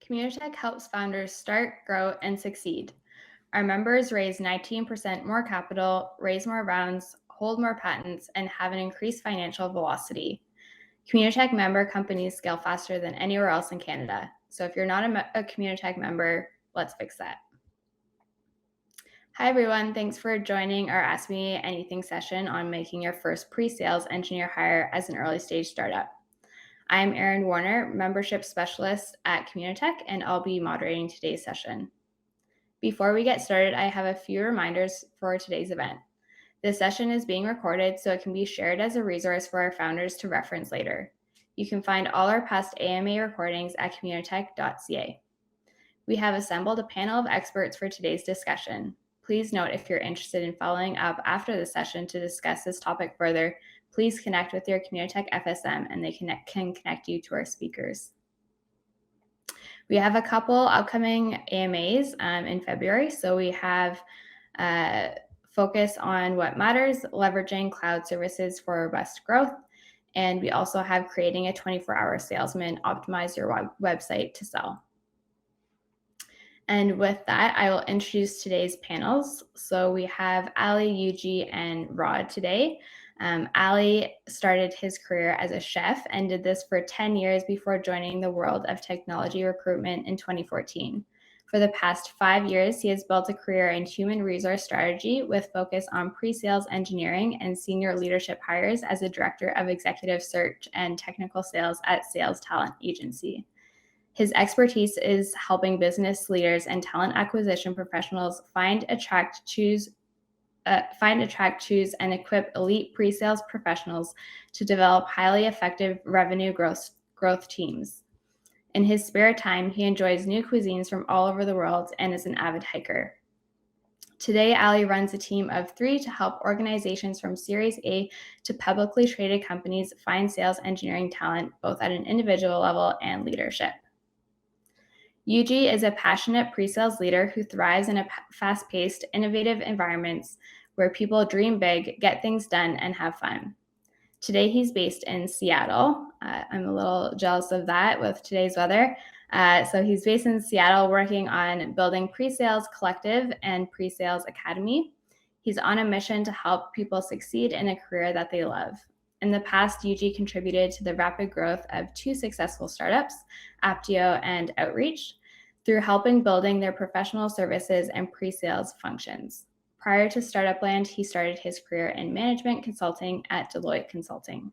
Communitech helps founders start, grow, and succeed. Our members raise 19% more capital, raise more rounds, hold more patents, and have an increased financial velocity. Communitech member companies scale faster than anywhere else in Canada. So if you're not a Communitech member, let's fix that. Hi, everyone. Thanks for joining our Ask Me Anything session on making your first pre-sales engineer hire as an early stage startup. I'm Erin Warner, membership specialist at Communitech, and I'll be moderating today's session. Before we get started, I have a few reminders for today's event. This session is being recorded so it can be shared as a resource for our founders to reference later. You can find all our past AMA recordings at communitech.ca. We have assembled a panel of experts for today's discussion. Please note if you're interested in following up after the session to discuss this topic further, please connect with your Communitech FSM and they can connect you to our speakers. We have a couple upcoming AMAs in February. So we have focus on what matters, leveraging cloud services for robust growth. And we also have creating a 24-hour salesman, optimize your website to sell. And with that, I will introduce today's panels. So we have Ali, Yuji, and Rod today. Ali started his career as a chef and did this for 10 years before joining the world of technology recruitment in 2014. For the past 5 years, he has built a career in human resource strategy with focus on pre-sales engineering and senior leadership hires as a director of executive search and technical sales at Sales Talent Agency. His expertise is helping business leaders and talent acquisition professionals find, attract, choose, and equip elite pre-sales professionals to develop highly effective revenue growth teams. In his spare time, he enjoys new cuisines from all over the world and is an avid hiker. Today, Ali runs a team of 3 to help organizations from Series A to publicly traded companies find sales engineering talent, both at an individual level and leadership. Yuji is a passionate pre-sales leader who thrives in a fast-paced, innovative environments where people dream big, get things done, and have fun. Today, he's based in Seattle. I'm a little jealous of that with today's weather. So he's based in Seattle working on building Pre-Sales Collective and Pre-Sales Academy. He's on a mission to help people succeed in a career that they love. In the past, Yuji contributed to the rapid growth of 2 successful startups, Aptio and Outreach, through helping building their professional services and pre-sales functions. Prior to Startup Land, he started his career in management consulting at Deloitte Consulting.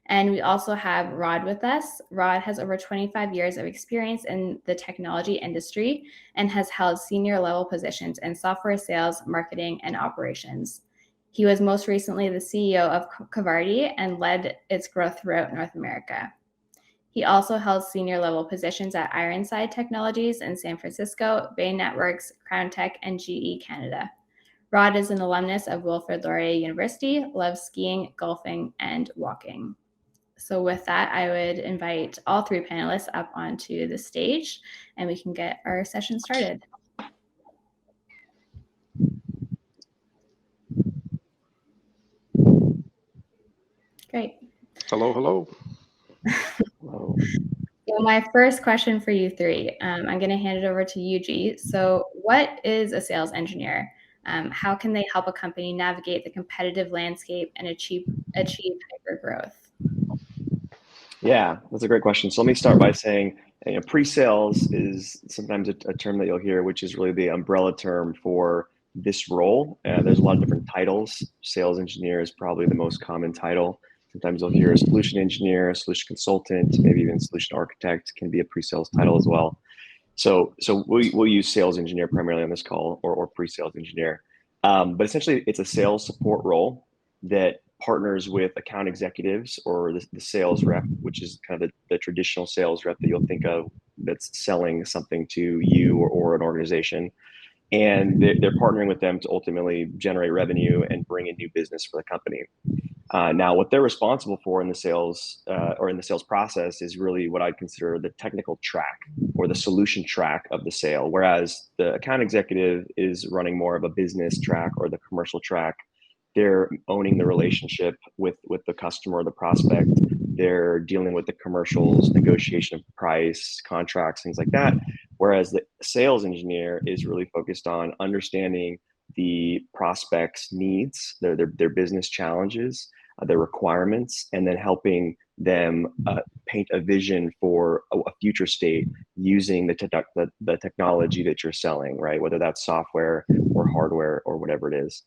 And we also have Rod with us. Rod has over 25 years of experience in the technology industry and has held senior level positions in software sales, marketing, and operations. He was most recently the CEO of Covardi and led its growth throughout North America. He also held senior level positions at Ironside Technologies in San Francisco, Bain Networks, Crown Tech, and GE Canada. Rod is an alumnus of Wilfrid Laurier University, loves skiing, golfing, and walking. So with that, I would invite all 3 panelists up onto the stage and we can get our session started. Great. Hello, hello. Hello. So my first question for you 3, I'm going to hand it over to Yuji. So what is a sales engineer? How can they help a company navigate the competitive landscape and achieve hyper growth? Yeah, that's a great question. So let me start by saying, pre-sales is sometimes a term that you'll hear, which is really the umbrella term for this role. There's a lot of different titles. Sales engineer is probably the most common title. Sometimes you'll hear a solution engineer, a solution consultant, maybe even solution architect can be a pre-sales title as well. So we'll use sales engineer primarily on this call, or pre-sales engineer. But essentially, it's a sales support role that partners with account executives or the sales rep, which is kind of the traditional sales rep that you'll think of that's selling something to you or an organization. And they're partnering with them to ultimately generate revenue and bring in new business for the company. Now, what they're responsible for in the sales process is really what I'd consider the technical track or the solution track of the sale, whereas the account executive is running more of a business track or the commercial track. They're owning the relationship with the customer or the prospect They're dealing with the commercials, negotiation of price, contracts, things like that. Whereas the sales engineer is really focused on understanding the prospect's needs, their business challenges, their requirements, and then helping them paint a vision for a future state using the technology that you're selling, right? Whether that's software or hardware or whatever it is.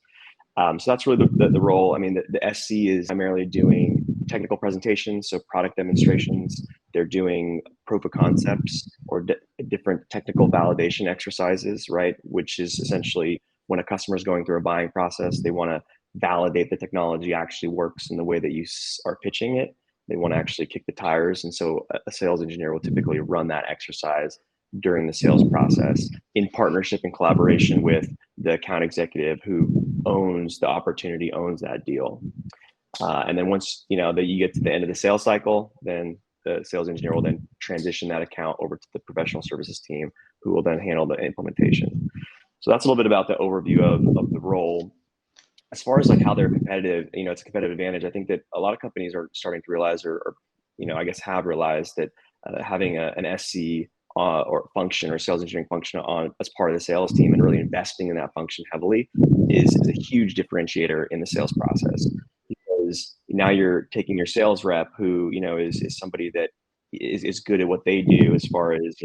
So that's really the role. I mean, the SC is primarily doing technical presentations, so product demonstrations. They're doing proof of concepts or different technical validation exercises, right? Which is essentially when a customer is going through a buying process, they want to validate the technology actually works in the way that you are pitching it. They want to actually kick the tires. And so a sales engineer will typically run that exercise during the sales process in partnership and collaboration with the account executive who owns the opportunity, owns that deal. And then once that you get to the end of the sales cycle, then the sales engineer will then transition that account over to the professional services team, who will then handle the implementation. So that's a little bit about the overview of the role. As far as like how they're competitive, it's a competitive advantage. I think that a lot of companies are starting to realize, or I guess have realized that having an SC or function or sales engineering function on as part of the sales team and really investing in that function heavily is a huge differentiator in the sales process, because now you're taking your sales rep who is somebody that is good at what they do as far as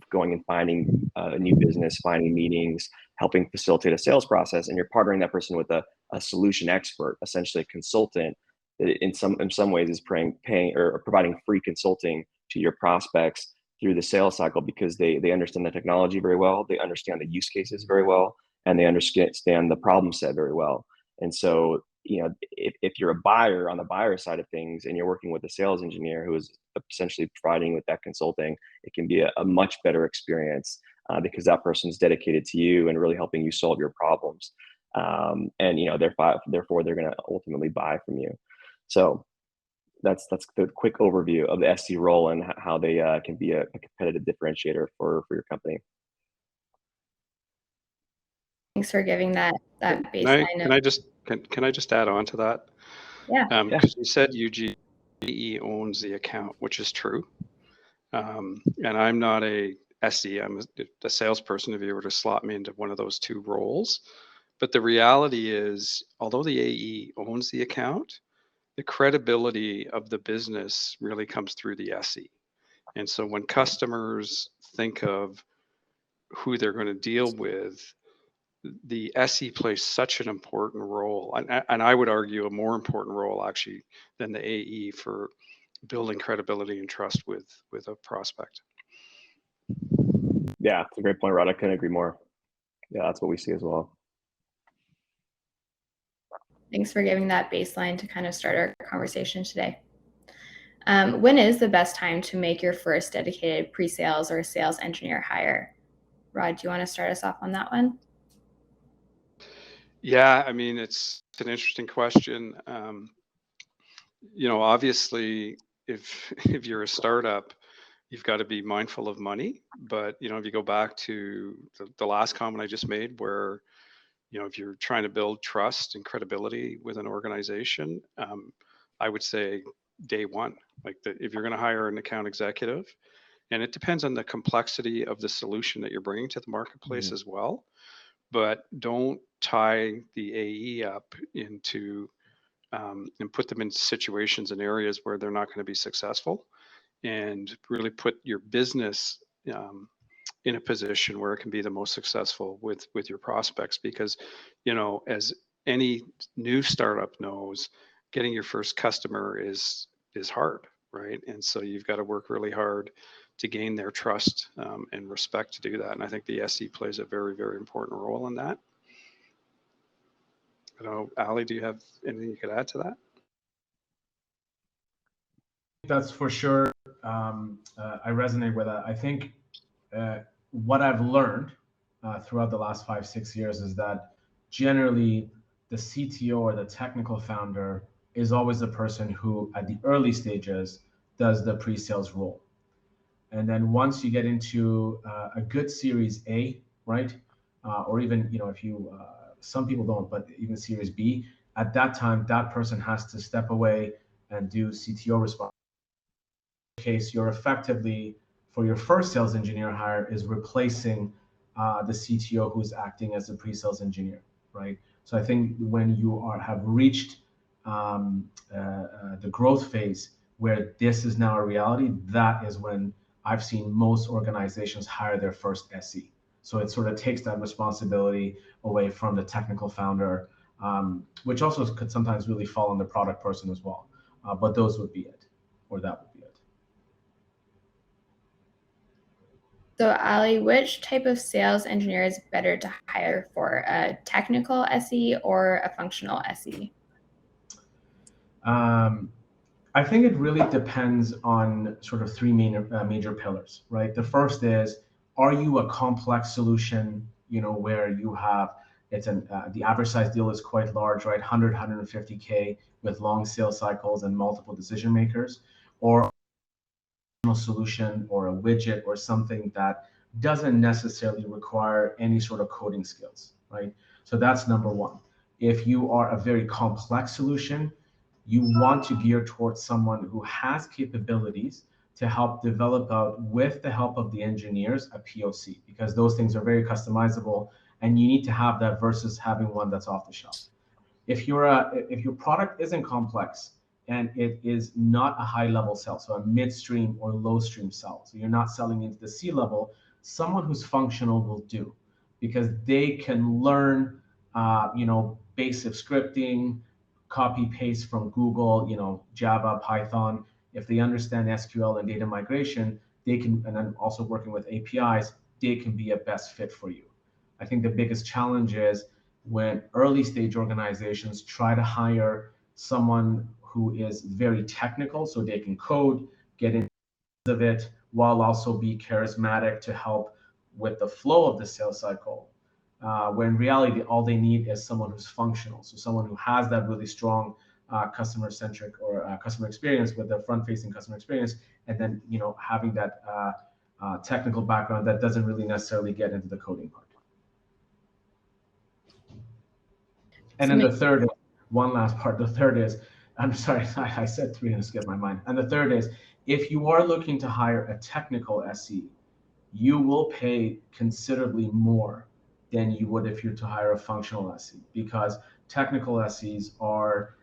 going and finding a new business, finding meetings, helping facilitate a sales process, and you're partnering that person with a solution expert, essentially a consultant that in some ways is paying or providing free consulting to your prospects through the sales cycle, because they understand the technology very well, they understand the use cases very well, and they understand the problem set very well. And so if you're a buyer on the buyer side of things and you're working with a sales engineer who is essentially providing with that consulting, it can be a much better experience because that person's dedicated to you and really helping you solve your problems. And therefore they're going to ultimately buy from you. So that's the quick overview of the SC role and how they can be a competitive differentiator for your company. Thanks for giving that baseline. Can I just add on to that? Yeah. Because you said UGE owns the account, which is true. And I'm not a SE, I'm a salesperson if you were to slot me into one of those two roles. But the reality is, although the AE owns the account, the credibility of the business really comes through the SE. And so when customers think of who they're going to deal with, the SE plays such an important role, and I would argue a more important role actually than the AE for building credibility and trust with a prospect. Yeah, it's a great point, Rod. I couldn't agree more. Yeah, that's what we see as well. Thanks for giving that baseline to kind of start our conversation today. When is the best time to make your first dedicated pre-sales or sales engineer hire? Rod, do you want to start us off on that one? Yeah, I mean, it's an interesting question. Obviously, if you're a startup, you've got to be mindful of money. But if you go back to the last comment I just made, where if you're trying to build trust and credibility with an organization, I would say day one. If you're going to hire an account executive, and it depends on the complexity of the solution that you're bringing to the marketplace as well. But don't tie the AE up into and put them in situations and areas where they're not going to be successful, and really put your business in a position where it can be the most successful with your prospects. Because as any new startup knows, getting your first customer is hard, right? And so you've got to work really hard to gain their trust and respect to do that. And I think the SE plays a very, very important role in that. I don't know, Ali, do you have anything you could add to that? That's for sure. I resonate with that. I think what I've learned throughout the last 5-6 years is that generally the CTO or the technical founder is always the person who at the early stages does the pre-sales role. And then once you get into a good Series A, right? Or even, if you, some people don't, but even Series B, at that time, that person has to step away and do CTO responsibilities. case, you're effectively, for your first sales engineer hire, is replacing the CTO who's acting as a pre-sales engineer, right? So I think when you have reached the growth phase where this is now a reality, that is when I've seen most organizations hire their first SE. So it sort of takes that responsibility away from the technical founder, which also could sometimes really fall on the product person as well. But those would be it, or that would be it. So Ali, which type of sales engineer is better to hire for, a technical SE or a functional SE? I think it really depends on sort of three major pillars, right? The first is, are you a complex solution, where you have, the average size deal is quite large, right? 100, 150K with long sales cycles and multiple decision makers, or a solution or a widget or something that doesn't necessarily require any sort of coding skills, right? So that's number one. If you are a very complex solution, you want to gear towards someone who has capabilities to help develop out, with the help of the engineers, a POC, because those things are very customizable and you need to have that versus having one that's off the shelf. If your product isn't complex and it is not a high level sell, so a midstream or low stream sell, so you're not selling into the C level, someone who's functional will do, because they can learn, basic scripting, copy paste from Google, Java, Python. If they understand SQL and data migration, they can, and then also working with APIs, they can be a best fit for you. I think the biggest challenge is when early stage organizations try to hire someone who is very technical, so they can code, get into of it, while also be charismatic to help with the flow of the sales cycle. When in reality, all they need is someone who's functional. So someone who has that really strong customer-centric or customer experience with the front-facing customer experience, and then having that technical background that doesn't really necessarily get into the coding part. And then the third, one last part, the third is, I'm sorry, I said three and it skipped my mind. And the third is, if you are looking to hire a technical SE, you will pay considerably more than you would if you're to hire a functional SE, because technical SEs are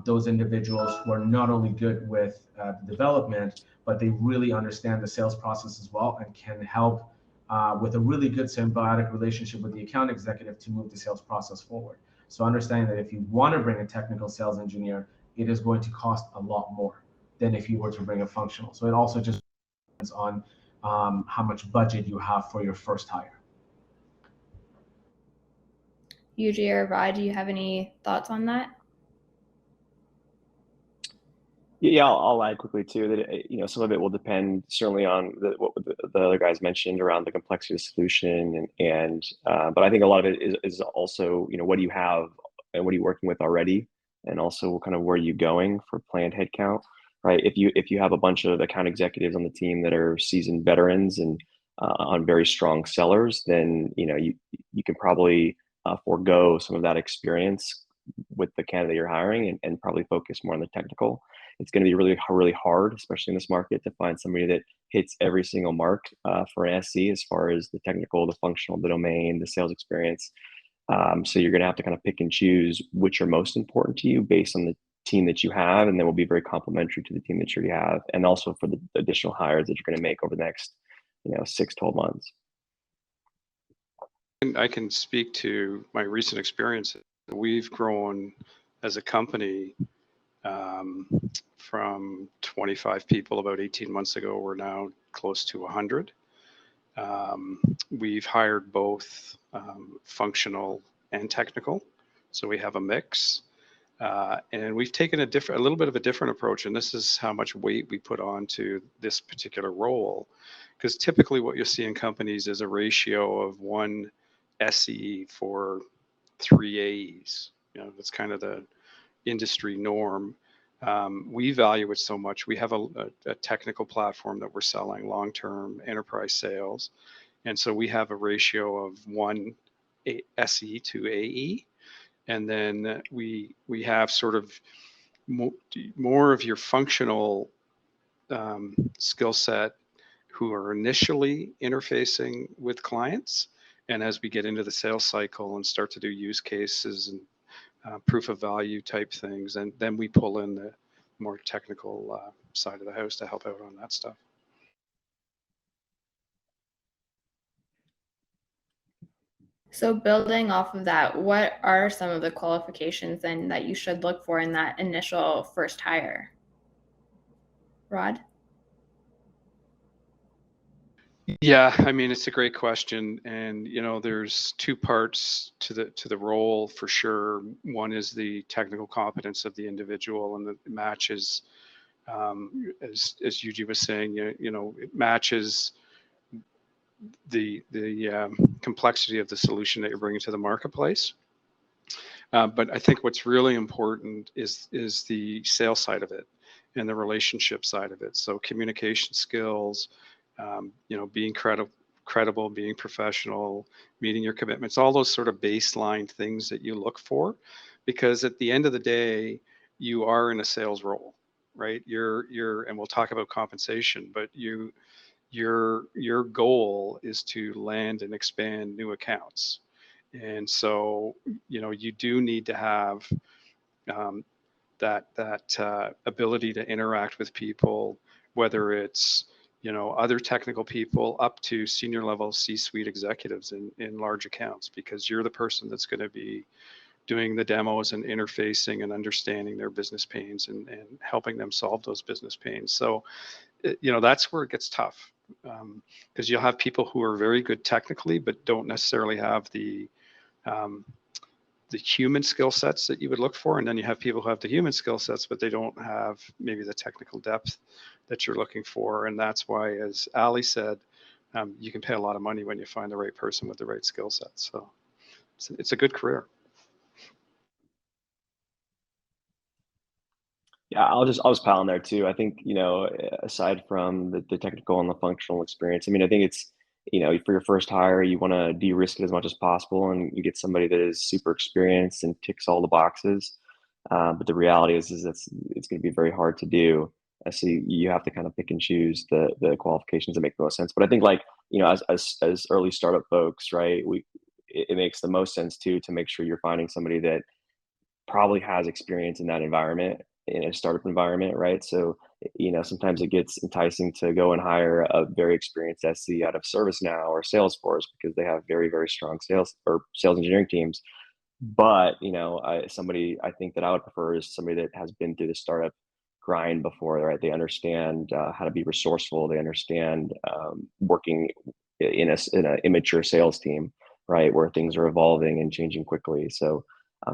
those individuals who are not only good with the development, but they really understand the sales process as well and can help with a really good symbiotic relationship with the account executive to move the sales process forward. So understanding that if you want to bring a technical sales engineer, it is going to cost a lot more than if you were to bring a functional. So it also just depends on how much budget you have for your first hire. Yuji or Rod, do you have any thoughts on that? Yeah, I'll add quickly too that some of it will depend certainly on what the other guys mentioned around the complexity of the solution, but I think a lot of it is also what do you have and what are you working with already, and also kind of where are you going for planned headcount, right? If you have a bunch of account executives on the team that are seasoned veterans and on very strong sellers, then you can probably forego some of that experience with the candidate you're hiring and probably focus more on the technical. It's going to be really, really hard, especially in this market, to find somebody that hits every single mark for an SE as far as the technical, the functional, the domain, the sales experience. So you're going to have to kind of pick and choose which are most important to you based on the team that you have, and then will be very complementary to the team that you already have, and also for the additional hires that you're going to make over the next 6-12 months. I can speak to my recent experience. We've grown as a company from 25 people about 18 months ago. We're now close to 100. We've hired both functional and technical, so we have a mix. And we've taken a little bit of a different approach, and this is how much weight we put onto this particular role. Because typically what you'll see in companies is a ratio of 1 SE for 3 AEs. That's kind of the industry norm. We value it so much. We have a technical platform that we're selling, long-term enterprise sales. And so we have a ratio of 1 SE to AE. And then we have sort of more of your functional skill set who are initially interfacing with clients. And as we get into the sales cycle and start to do use cases and proof of value type things, and then we pull in the more technical side of the house to help out on that stuff. So building off of that, what are some of the qualifications then that you should look for in that initial first hire? Rod? Yeah, I mean, it's a great question, and there's two parts to the role for sure. One is the technical competence of the individual, and the matches, as Yuji was saying, it matches the complexity of the solution that you're bringing to the marketplace. But I think what's really important is the sales side of it and the relationship side of it. So communication skills, being credible, being professional, meeting your commitments, all those sort of baseline things that you look for, because at the end of the day, you are in a sales role, right? And we'll talk about compensation, but your goal is to land and expand new accounts. And so, you do need to have that ability to interact with people, whether it's other technical people up to senior level C-suite executives in large accounts, because you're the person that's going to be doing the demos and interfacing and understanding their business pains and helping them solve those business pains. So, that's where it gets tough, because you'll have people who are very good technically, but don't necessarily have the human skill sets that you would look for. And then you have people who have the human skill sets, but they don't have maybe the technical depth that you're looking for. And that's why, as Ali said, you can pay a lot of money when you find the right person with the right skill set. So it's a good career. Yeah, I'll just pile in there too. I think, aside from the technical and the functional experience, I mean, I think it's, for your first hire, you want to de-risk it as much as possible, and you get somebody that is super experienced and ticks all the boxes. But the reality is it's going to be very hard to do. So you have to kind of pick and choose the qualifications that make the most sense. But I think, like, as early startup folks, right, it makes the most sense too to make sure you're finding somebody that probably has experience in that environment, in a startup environment, right? So, sometimes it gets enticing to go and hire a very experienced SC out of ServiceNow or Salesforce because they have very, very strong sales engineering teams. But, somebody I think that I would prefer is somebody that has been through the startup grind before, right? They understand how to be resourceful. They understand working in an immature sales team, right, where things are evolving and changing quickly. So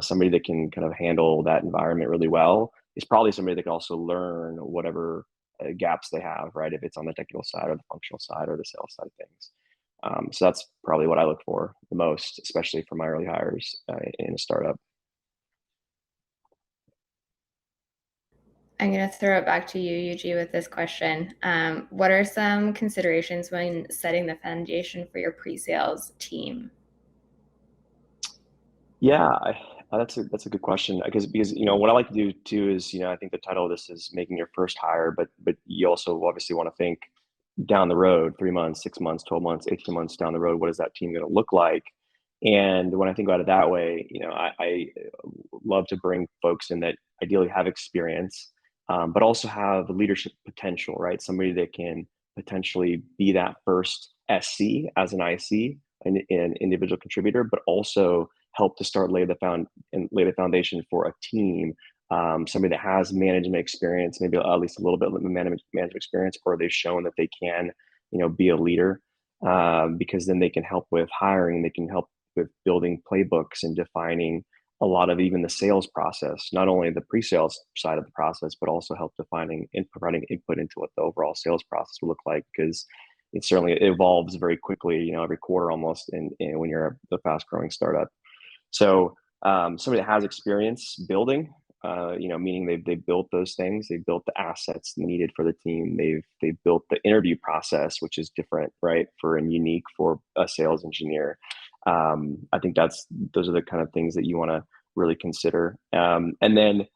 somebody that can kind of handle that environment really well is probably somebody that can also learn whatever gaps they have, right? If it's on the technical side or the functional side or the sales side of things. So that's probably what I look for the most, especially for my early hires in a startup. I'm going to throw it back to you, Yuji, with this question. What are some considerations when setting the foundation for your pre-sales team? Yeah, that's a good question, because what I like to do too is, I think the title of this is making your first hire, but you also obviously want to think down the road, 3 months, 6 months, 12 months, 18 months down the road, what is that team going to look like? And when I think about it that way, I love to bring folks in that ideally have experience, but also have leadership potential, right? Somebody that can potentially be that first SC as an IC, an individual contributor, but also help to start lay the foundation for a team. Somebody that has management experience, maybe at least a little bit of management experience, or they've shown that they can, be a leader, because then they can help with hiring. They can help with building playbooks and defining a lot of even the sales process, not only the pre-sales side of the process, but also help defining and providing input into what the overall sales process will look like, because it certainly evolves very quickly, every quarter almost, and when you're a fast growing startup. So somebody that has experience building, meaning they've built those things, they've built the assets needed for the team, they've built the interview process, which is different, right, and unique for a sales engineer. I think those are the kind of things that you want to really consider. And then,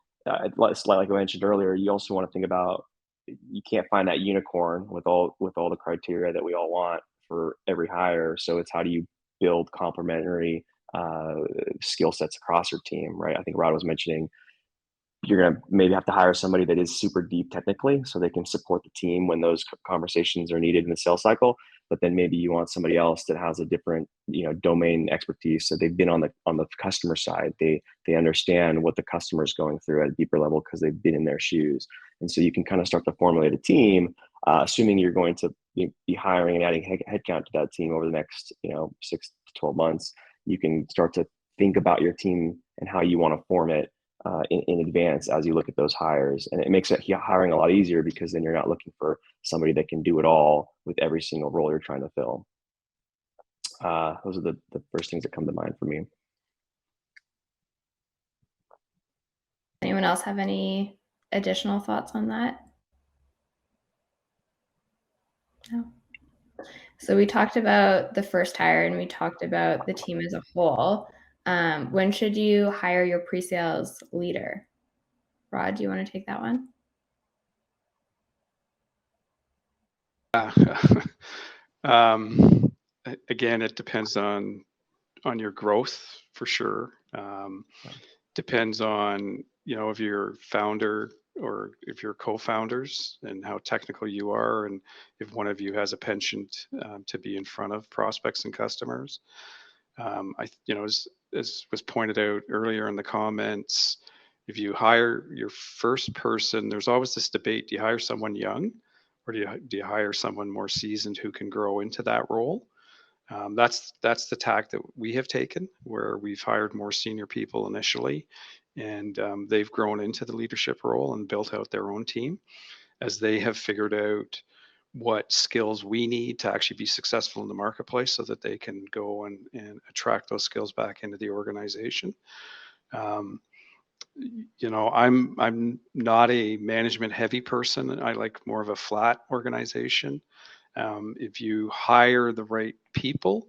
like I mentioned earlier, you also want to think about you can't find that unicorn with all the criteria that we all want for every hire. So it's how do you build complementary skill sets across your team, right? I think Rod was mentioning you're going to maybe have to hire somebody that is super deep technically so they can support the team when those conversations are needed in the sales cycle. But then maybe you want somebody else that has a different, domain expertise. So they've been on the customer side. They understand what the customer is going through at a deeper level because they've been in their shoes. And so you can kind of start to formulate a team, assuming you're going to be hiring and adding headcount to that team over the next, 6 to 12 months. You can start to think about your team and how you want to form it in advance as you look at those hires. And it makes hiring a lot easier because then you're not looking for somebody that can do it all with every single role you're trying to fill. Those are the first things that come to mind for me. Anyone else have any additional thoughts on that? No. So we talked about the first hire and we talked about the team as a whole. When should you hire your pre-sales leader? Rod, do you want to take that one? Again, it depends on your growth for sure. Depends on, if you're founder or if you're co-founders and how technical you are, and if one of you has a penchant to be in front of prospects and customers. As was pointed out earlier in the comments, if you hire your first person, there's always this debate: do you hire someone young, or do you hire someone more seasoned who can grow into that role? That's the tack that we have taken, where we've hired more senior people initially, and they've grown into the leadership role and built out their own team as they have figured out what skills we need to actually be successful in the marketplace, so that they can go and attract those skills back into the organization. I'm not a management heavy person. I like more of a flat organization. If you hire the right people,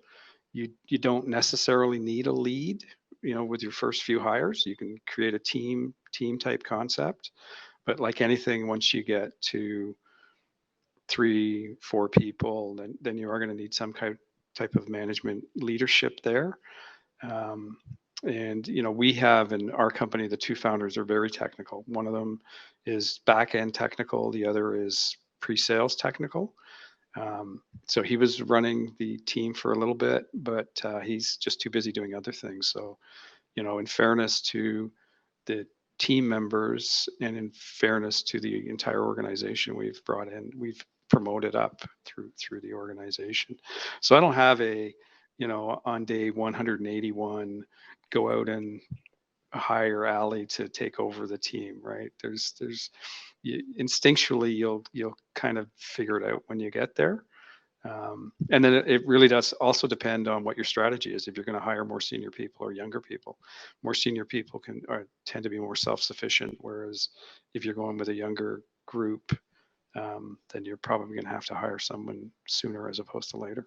you don't necessarily need a lead, with your first few hires. You can create a team type concept, but like anything, once you get to 3-4 people, then you are going to need some type of management leadership there. And we have in our company, the two founders are very technical. One of them is back end technical, the other is pre-sales technical. So he was running the team for a little bit, but he's just too busy doing other things. So, in fairness to the team members and in fairness to the entire organization, we've promoted up through the organization. So I don't have on day 181, go out and hire Ali to take over the team, right? Instinctually, you'll kind of figure it out when you get there. And then it really does also depend on what your strategy is. If you're going to hire more senior people or younger people, more senior people tend to be more self-sufficient. Whereas if you're going with a younger group, then you're probably going to have to hire someone sooner as opposed to later.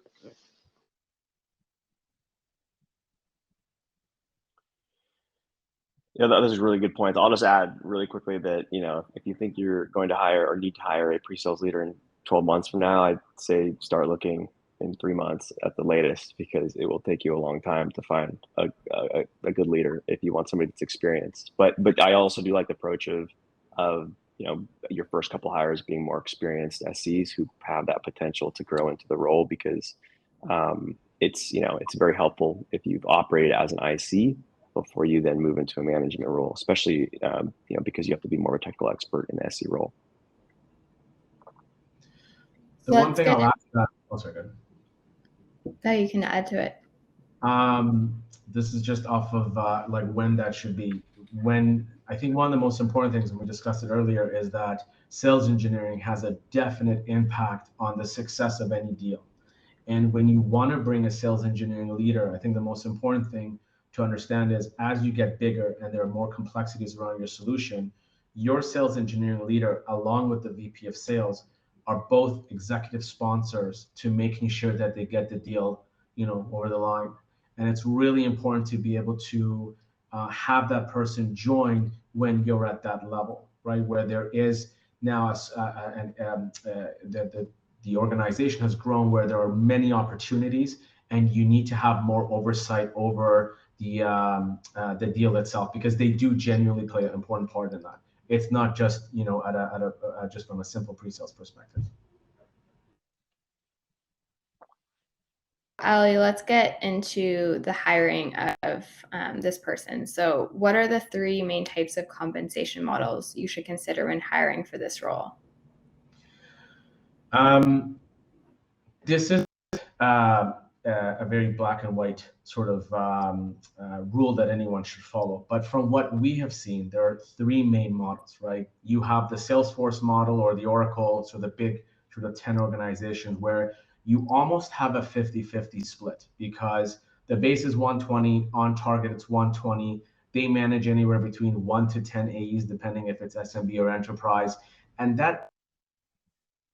Yeah, those are really good points. I'll just add really quickly that, if you think you're going to hire or need to hire a pre-sales leader in 12 months from now, I'd say start looking in 3 months at the latest, because it will take you a long time to find a good leader if you want somebody that's experienced. But I also do like the approach of your first couple hires being more experienced SCs who have that potential to grow into the role, because it's very helpful if you've operated as an IC before you then move into a management role, especially because you have to be more of a technical expert in the SC role. The one thing I'll add to that. Oh, sorry, good. No, you can add to it. This is just off of when that should be. When I think one of the most important things, and we discussed it earlier, is that sales engineering has a definite impact on the success of any deal. And when you want to bring a sales engineering leader, I think the most important thing to understand is, as you get bigger and there are more complexities around your solution, your sales engineering leader, along with the VP of sales, are both executive sponsors to making sure that they get the deal, over the line. And it's really important to be able to have that person join when you're at that level, right? Where there is now the organization has grown where there are many opportunities, and you need to have more oversight over the deal itself, because they do genuinely play an important part in that. It's not just just from a simple pre-sales perspective. Ali, let's get into the hiring of this person. So what are the 3 main types of compensation models you should consider when hiring for this role? This is a very black and white sort of rule that anyone should follow. But from what we have seen, there are 3 main models, right? You have the Salesforce model or the Oracle, so the big sort of 10 organizations where you almost have a 50-50 split, because the base is 120, on target it's 120. They manage anywhere between 1 to 10 AEs, depending if it's SMB or enterprise. And that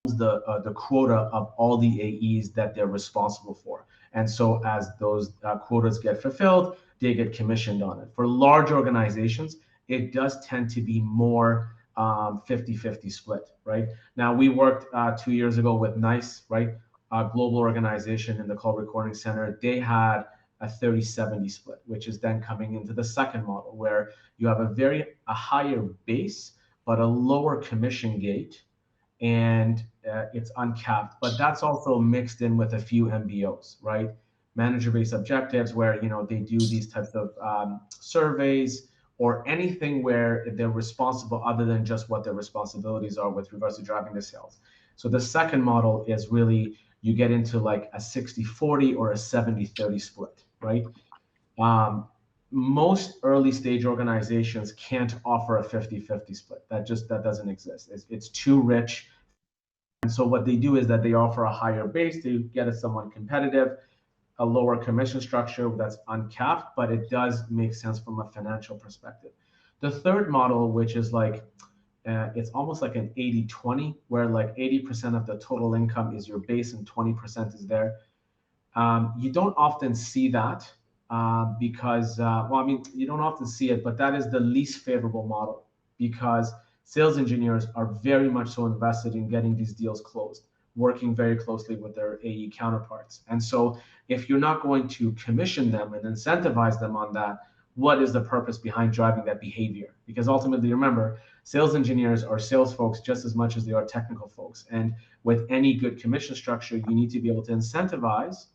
the quota of all the AEs that they're responsible for. And so as those quotas get fulfilled, they get commissioned on it. For large organizations, it does tend to be more 50-50 split, right? Now, we worked 2 years ago with NICE, right? A global organization in the call recording center. They had a 30-70 split, which is then coming into the second model, where you have a higher base, but a lower commission gate, and it's uncapped. But that's also mixed in with a few MBOs, right? Manager-based objectives, where they do these types of surveys, or anything where they're responsible other than just what their responsibilities are with regards to driving the sales. So the second model is really, you get into like a 60-40 or a 70-30 split, right? Most early stage organizations can't offer a 50-50 split. That doesn't exist. It's too rich. And so what they do is that they offer a higher base to get someone competitive, a lower commission structure that's uncapped, but it does make sense from a financial perspective. The third model, which is like, it's almost like an 80-20, where like 80% of the total income is your base and 20% is there. You don't often see that because, you don't often see it, but that is the least favorable model, because sales engineers are very much so invested in getting these deals closed, working very closely with their AE counterparts. And so if you're not going to commission them and incentivize them on that, what is the purpose behind driving that behavior? Because ultimately, remember, sales engineers are sales folks just as much as they are technical folks. And with any good commission structure, you need to be able to incentivize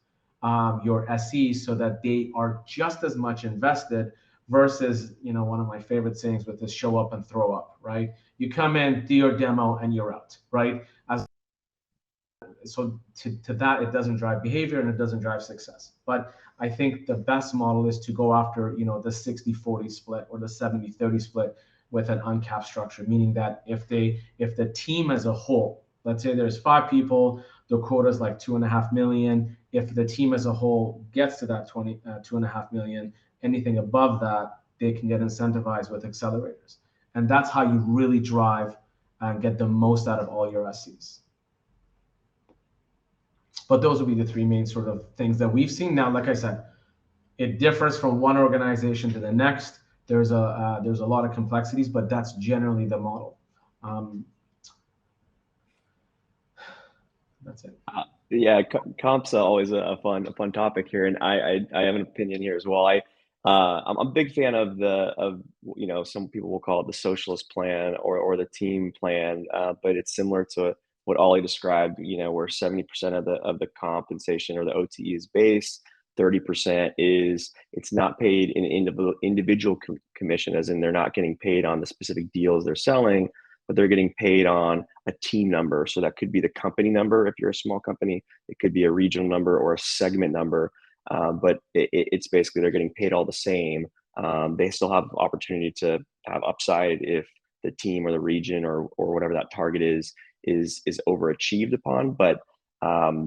your SEs so that they are just as much invested, versus, one of my favorite sayings with this, show up and throw up, right? You come in, do your demo, and you're out, right? So to that, it doesn't drive behavior and it doesn't drive success. But I think the best model is to go after, the 60-40 split or the 70-30 split with an uncapped structure, meaning that if the team as a whole, let's say there's 5 people, the quota is like 2.5 million. If the team as a whole gets to that 2.5 million, anything above that, they can get incentivized with accelerators. And that's how you really drive and get the most out of all your SEs. But those would be the 3 main sort of things that we've seen. Now, like I said, it differs from one organization to the next. There's a lot of complexities, but that's generally the model. That's it. Yeah, comp's always a fun topic here, and I have an opinion here as well. I'm a big fan of some people will call it the socialist plan or the team plan, but it's similar to what Ollie described. Where 70% of the compensation or the OTE is base, 30% is it's not paid in individual commission, as in they're not getting paid on the specific deals they're selling, but they're getting paid on a team number. So that could be the company number if you're a small company. It could be a regional number or a segment number. But it's basically they're getting paid all the same. They still have opportunity to have upside if the team or the region or whatever that target is overachieved upon. But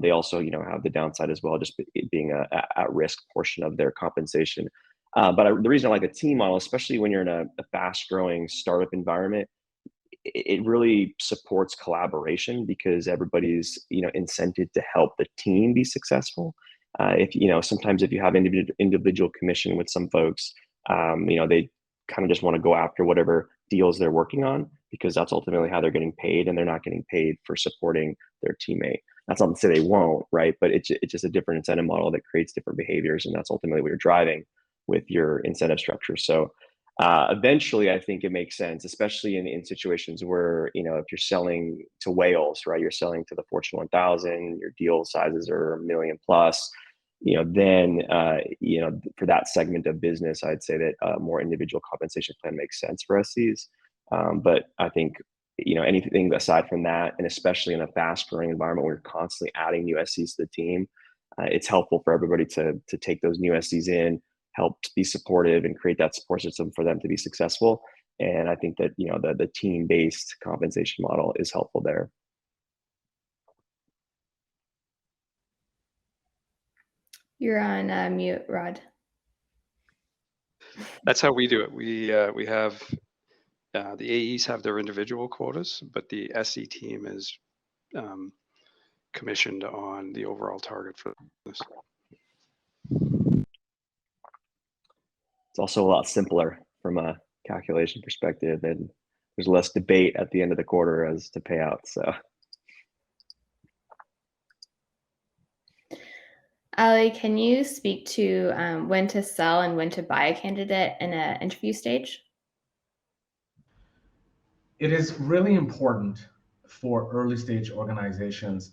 they also have the downside as well, just being a at-risk portion of their compensation. But the reason I like the team model, especially when you're in a fast-growing startup environment, it really supports collaboration, because everybody's incented to help the team be successful. Sometimes if you have individual commission with some folks, they kind of just want to go after whatever deals they're working on. because that's ultimately how they're getting paid, and they're not getting paid for supporting their teammate. That's not to say they won't, right? But it's just a different incentive model that creates different behaviors, and that's ultimately what you're driving with your incentive structure. So eventually, I think it makes sense, especially in situations where, if you're selling to whales, right? You're selling to the Fortune 1000, your deal sizes are $1 million plus. Then for that segment of business, I'd say that a more individual compensation plan makes sense for SCs. But I think anything aside from that, and especially in a fast-growing environment where you're constantly adding new SCs to the team, it's helpful for everybody to take those new SCs in, help be supportive, and create that support system for them to be successful. And I think that the team-based compensation model is helpful there. You're on mute, Rod. That's how we do it. We have the AEs have their individual quotas, but the SC team is commissioned on the overall target for this. It's also a lot simpler from a calculation perspective, and there's less debate at the end of the quarter as to payouts. So, Ali, can you speak to when to sell and when to buy a candidate in an interview stage? It is really important for early stage organizations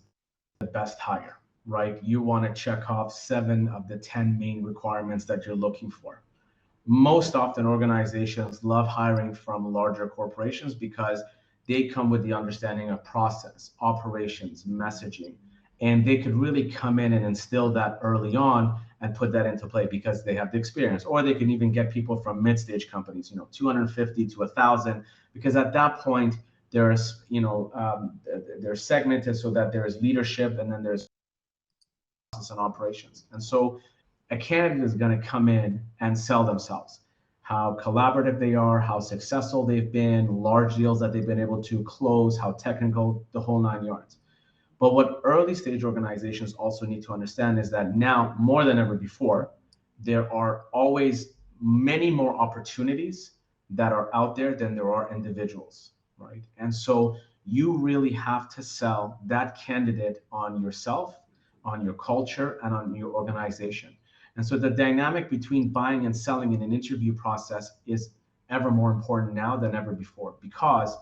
the best hire, right? You want to check off 7 of the 10 main requirements that you're looking for. Most often organizations love hiring from larger corporations because they come with the understanding of process, operations, messaging, and they could really come in and instill that early on and put that into play because they have the experience. Or they can even get people from mid-stage companies, 250 to 1,000, because at that point there's, they're segmented so that there is leadership and then there's process and operations. And so a candidate is going to come in and sell themselves, how collaborative they are, how successful they've been, large deals that they've been able to close, how technical, the whole 9 yards. But what early stage organizations also need to understand is that now more than ever before, there are always many more opportunities that are out there than there are individuals, right? And so you really have to sell that candidate on yourself, on your culture, and on your organization. And so the dynamic between buying and selling in an interview process is ever more important now than ever before, because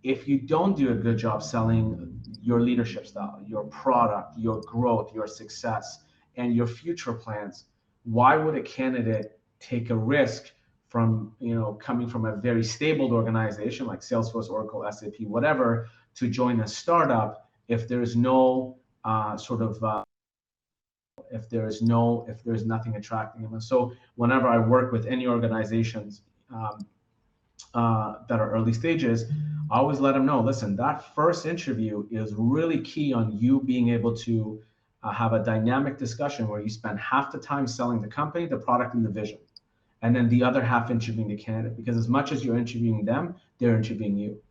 if you don't do a good job selling your leadership style, your product, your growth, your success, and your future plans, why would a candidate take a risk from coming from a very stable organization like Salesforce, Oracle, SAP, whatever, to join a startup if there's no if there's nothing attracting them? And so whenever I work with any organizations that are early stages, I always let them know, listen, that first interview is really key on you being able to have a dynamic discussion where you spend half the time selling the company, the product, and the vision, and then the other half interviewing the candidate, because as much as you're interviewing them, they're interviewing you.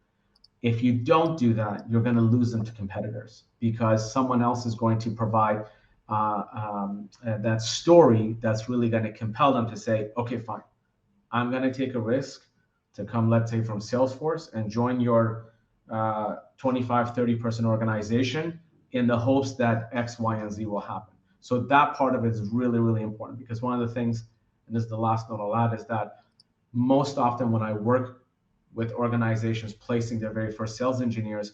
If you don't do that, you're going to lose them to competitors, because someone else is going to provide that story that's really going to compel them to say, okay, fine, I'm going to take a risk to come, let's say, from Salesforce and join your 25, 30 person organization in the hopes that X, Y, and Z will happen. So that part of it is really, really important, because one of the things, and this is the last note I'll add, is that most often when I work with organizations placing their very first sales engineers,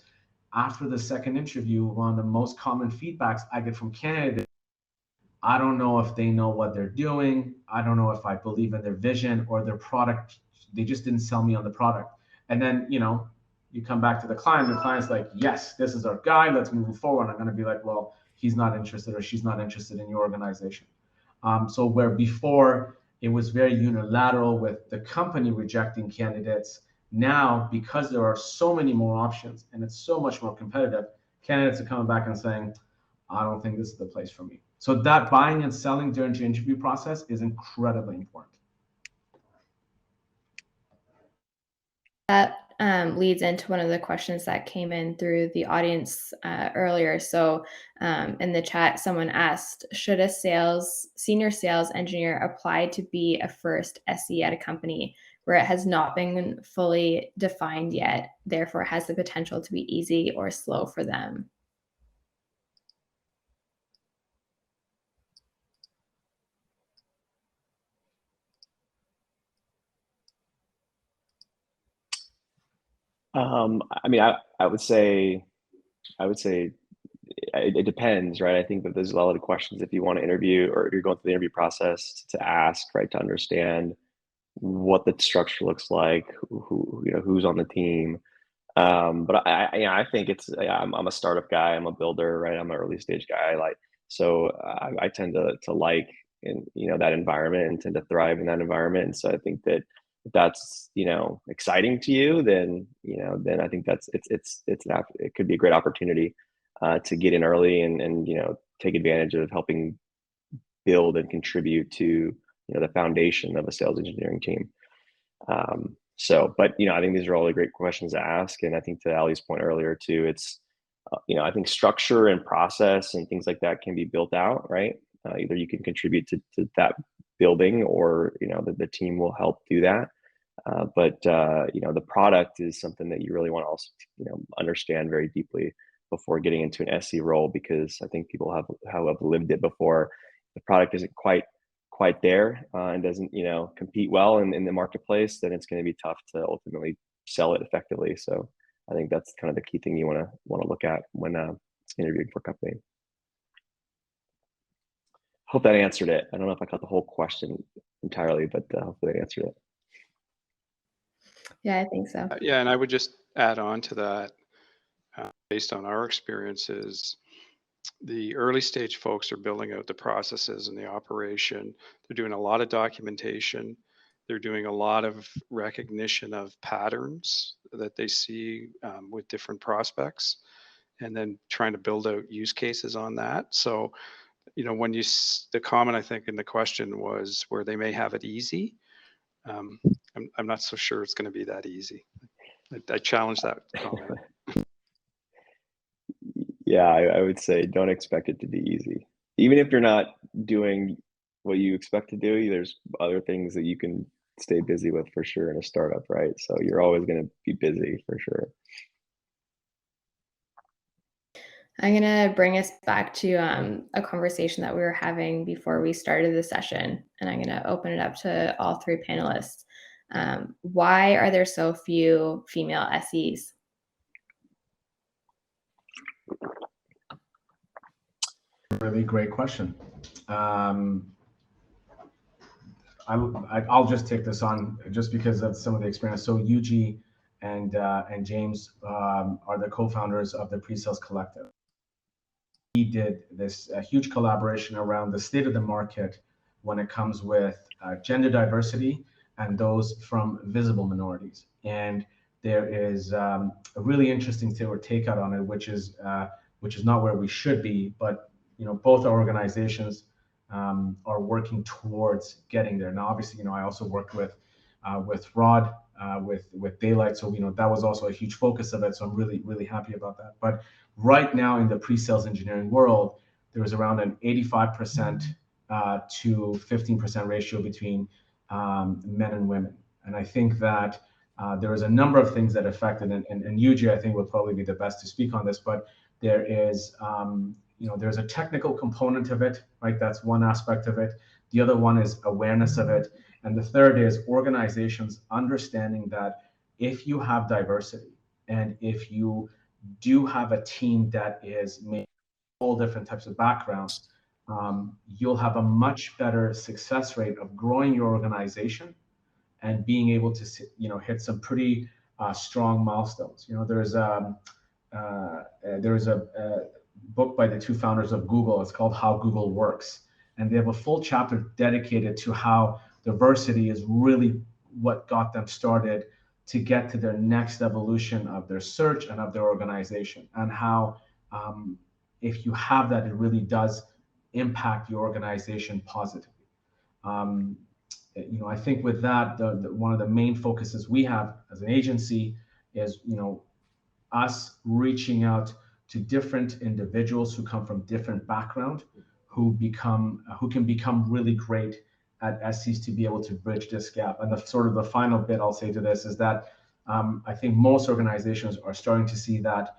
after the second interview, one of the most common feedbacks I get from candidates, I don't know if they know what they're doing. I don't know if I believe in their vision or their product. They just didn't sell me on the product. And then, you come back to the client's like, yes, this is our guy, let's move forward. I'm going to be like, well, he's not interested or she's not interested in your organization. So where before it was very unilateral with the company rejecting candidates, now, because there are so many more options and it's so much more competitive, candidates are coming back and saying, I don't think this is the place for me. So that buying and selling during the interview process is incredibly important. That leads into one of the questions that came in through the audience earlier. So in the chat, someone asked, should a senior sales engineer apply to be a first SE at a company where it has not been fully defined yet, therefore has the potential to be easy or slow for them? I mean, I would say it depends, right? I think that there's a lot of questions if you want to interview or you're going through the interview process to ask, right, to understand what the structure looks like, who's on the team. But I think I'm a startup guy. I'm a builder, right? I'm an early stage guy. So I tend to like that environment and tend to thrive in that environment. And so I think that if that's exciting to you, then then I think it could be a great opportunity to get in early and take advantage of helping build and contribute to the foundation of a sales engineering team. But I think these are all the great questions to ask, and I think to Ali's point earlier too, it's I think structure and process and things like that can be built out, right? Either you can contribute to that building, or the team will help do that. But the product is something that you really want to also understand very deeply before getting into an SE role, because I think people have lived it before. The product isn't quite there and doesn't compete well in the marketplace, then it's going to be tough to ultimately sell it effectively. So I think that's kind of the key thing you want to look at when interviewing for a company. Hope that answered it. I don't know if I got the whole question entirely, but hopefully that answered it. Yeah, I think so. Yeah, and I would just add on to that, based on our experiences, the early stage folks are building out the processes and the operation. They're doing a lot of documentation. They're doing a lot of recognition of patterns that they see with different prospects, and then trying to build out use cases on that. So, when the comment I think in the question was where they may have it easy, I'm not so sure it's going to be that easy. I challenge that comment. Yeah, I would say don't expect it to be easy. Even if you're not doing what you expect to do, there's other things that you can stay busy with for sure in a startup, right? So you're always going to be busy for sure. I'm going to bring us back to a conversation that we were having before we started the session, and I'm going to open it up to all three panelists. Why are there so few female SEs? Really great question. I'll just take this on just because of some of the experience. So Yuji and James are the co-founders of the PreSales Collective. We did this huge collaboration around the state of the market when it comes with gender diversity and those from visible minorities. And there is a really interesting take out on it, which is not where we should be, but both our organizations are working towards getting there. Now, obviously, I also worked with Rod with Daylight, so that was also a huge focus of it. So I'm really happy about that. But right now in the pre-sales engineering world, there is around an 85% to 15% ratio between men and women, and I think that there is a number of things that affected, and Yuji, I think, would probably be the best to speak on this, but there is there's a technical component of it, right? That's one aspect of it. The other one is awareness of it. And the third is organizations understanding that if you have diversity and if you do have a team that is made all different types of backgrounds, you'll have a much better success rate of growing your organization and being able to hit some pretty strong milestones. There's a book by the two founders of Google. It's called How Google Works. And they have a full chapter dedicated to how diversity is really what got them started to get to their next evolution of their search and of their organization, and how if you have that, it really does impact your organization positively. I think with that, one of the main focuses we have as an agency is, us reaching out to different individuals who come from different backgrounds, who can become really great at SCs to be able to bridge this gap. And the sort of the final bit I'll say to this is that I think most organizations are starting to see that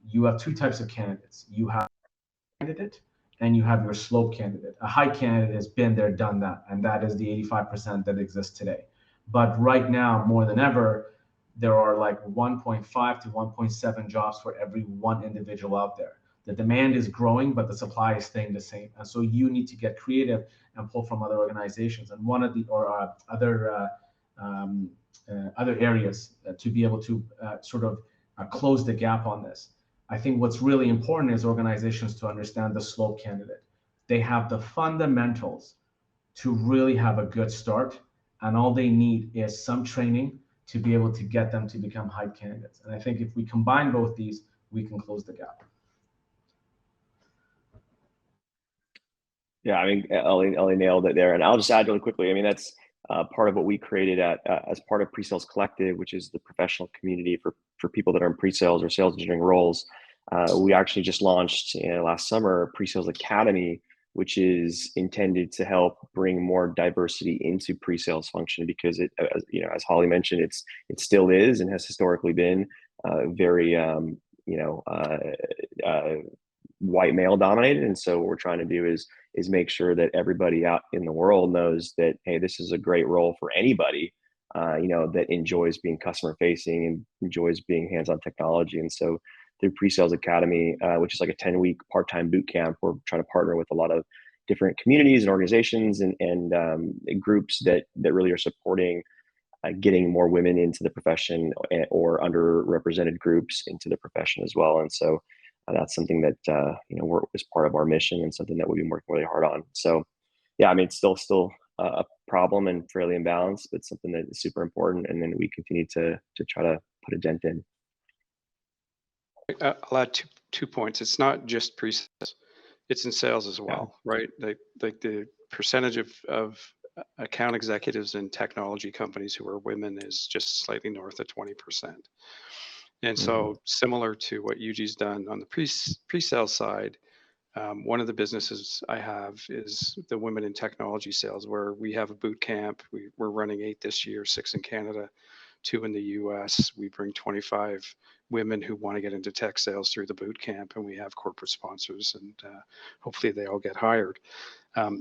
you have two types of candidates. You have a candidate and you have your slope candidate. A high candidate has been there, done that, and that is the 85% that exists today. But right now, more than ever, there are like 1.5 to 1.7 jobs for every one individual out there. The demand is growing, but the supply is staying the same. And so you need to get creative and pull from other organizations and one of the other areas to be able to sort of close the gap on this. I think what's really important is organizations to understand the slope candidate. They have the fundamentals to really have a good start, and all they need is some training to be able to get them to become high candidates. And I think if we combine both these, we can close the gap. Yeah, I mean, Ellie nailed it there. And I'll just add really quickly. I mean, that's part of what we created as part of PreSales Collective, which is the professional community for people that are in pre-sales or sales engineering roles. We actually just launched last summer PreSales Academy, which is intended to help bring more diversity into pre-sales function, because it, as Holly mentioned, it still is and has historically been very white male dominated. And so what we're trying to do is make sure that everybody out in the world knows that, hey, this is a great role for anybody, that enjoys being customer facing and enjoys being hands-on technology. And so through PreSales Academy, which is like a 10-week part-time boot camp, we're trying to partner with a lot of different communities and organizations and groups that really are supporting getting more women into the profession or underrepresented groups into the profession as well. And so that's something that is part of our mission and something that we've been working really hard on. So yeah, I mean, it's still a problem and fairly imbalanced, but something that is super important. And then we continue to try to put a dent in. I'll add two points. It's not just pre-sales; it's in sales as well, right? Like the percentage of account executives in technology companies who are women is just slightly north of 20%. And so, similar to what Yuji's done on the pre-sales side, one of the businesses I have is the Women in Technology Sales, where we have a boot camp. We're running 8 this year, 6 in Canada, 2 in the US. We bring 25 women who want to get into tech sales through the boot camp, and we have corporate sponsors, and hopefully they all get hired.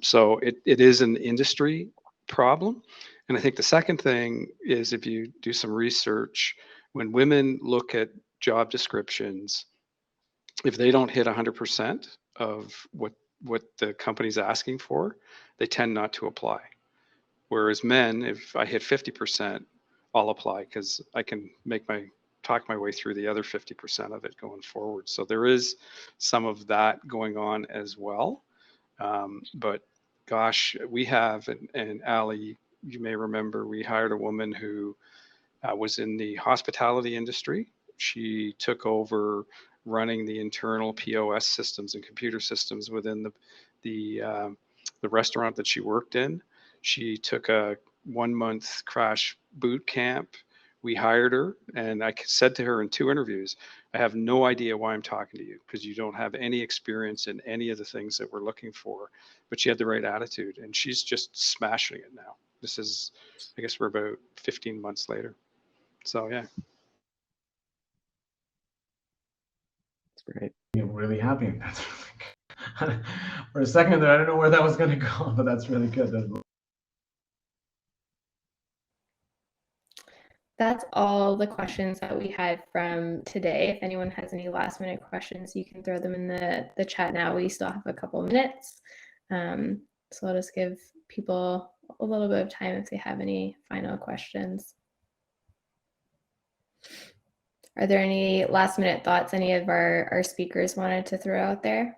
So it is an industry problem. And I think the second thing is, if you do some research, when women look at job descriptions, if they don't hit 100% of what the company's asking for, they tend not to apply. Whereas men, if I hit 50%, I'll apply, because I can talk my way through the other 50% of it going forward. So there is some of that going on as well. But gosh, we have, and Ali, you may remember, we hired a woman who was in the hospitality industry. She took over running the internal POS systems and computer systems within the restaurant that she worked in. She took a 1-month crash boot camp. We hired her, and I said to her in 2 interviews, I have no idea why I'm talking to you, because you don't have any experience in any of the things that we're looking for. But she had the right attitude, and she's just smashing it now. This is, I guess we're about 15 months later. So yeah. That's great. I'm really happy. That's really good. For a second there, I don't know where that was going to go, but that's really good. That's all the questions that we had from today. If anyone has any last minute questions, you can throw them in the chat now. We still have a couple minutes. So let us give people a little bit of time if they have any final questions. Are there any last minute thoughts any of our speakers wanted to throw out there?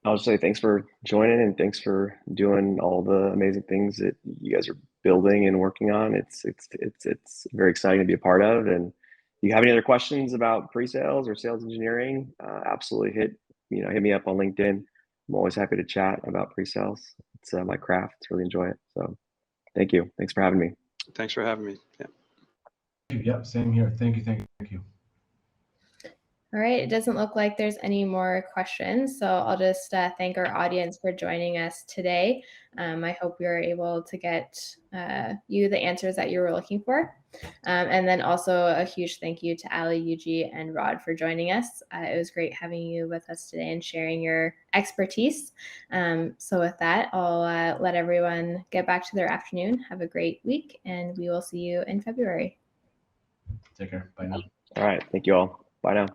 I'll just say thanks for joining and thanks for doing all the amazing things that you guys are building and working on. It's very exciting to be a part of. And if you have any other questions about pre-sales or sales engineering, absolutely hit me up on LinkedIn. I'm always happy to chat about pre-sales. It's my craft. Really enjoy it. So thank you. Thanks for having me. Thanks for having me. Yeah. Yep, same here. Thank you. All right, it doesn't look like there's any more questions, so I'll just thank our audience for joining us today. I hope we were able to get you the answers that you were looking for. And then also a huge thank you to Ali, Yuji, and Rod for joining us. It was great having you with us today and sharing your expertise. So with that, I'll let everyone get back to their afternoon. Have a great week, and we will see you in February. Take care. Bye now. All right. Thank you all. Bye now.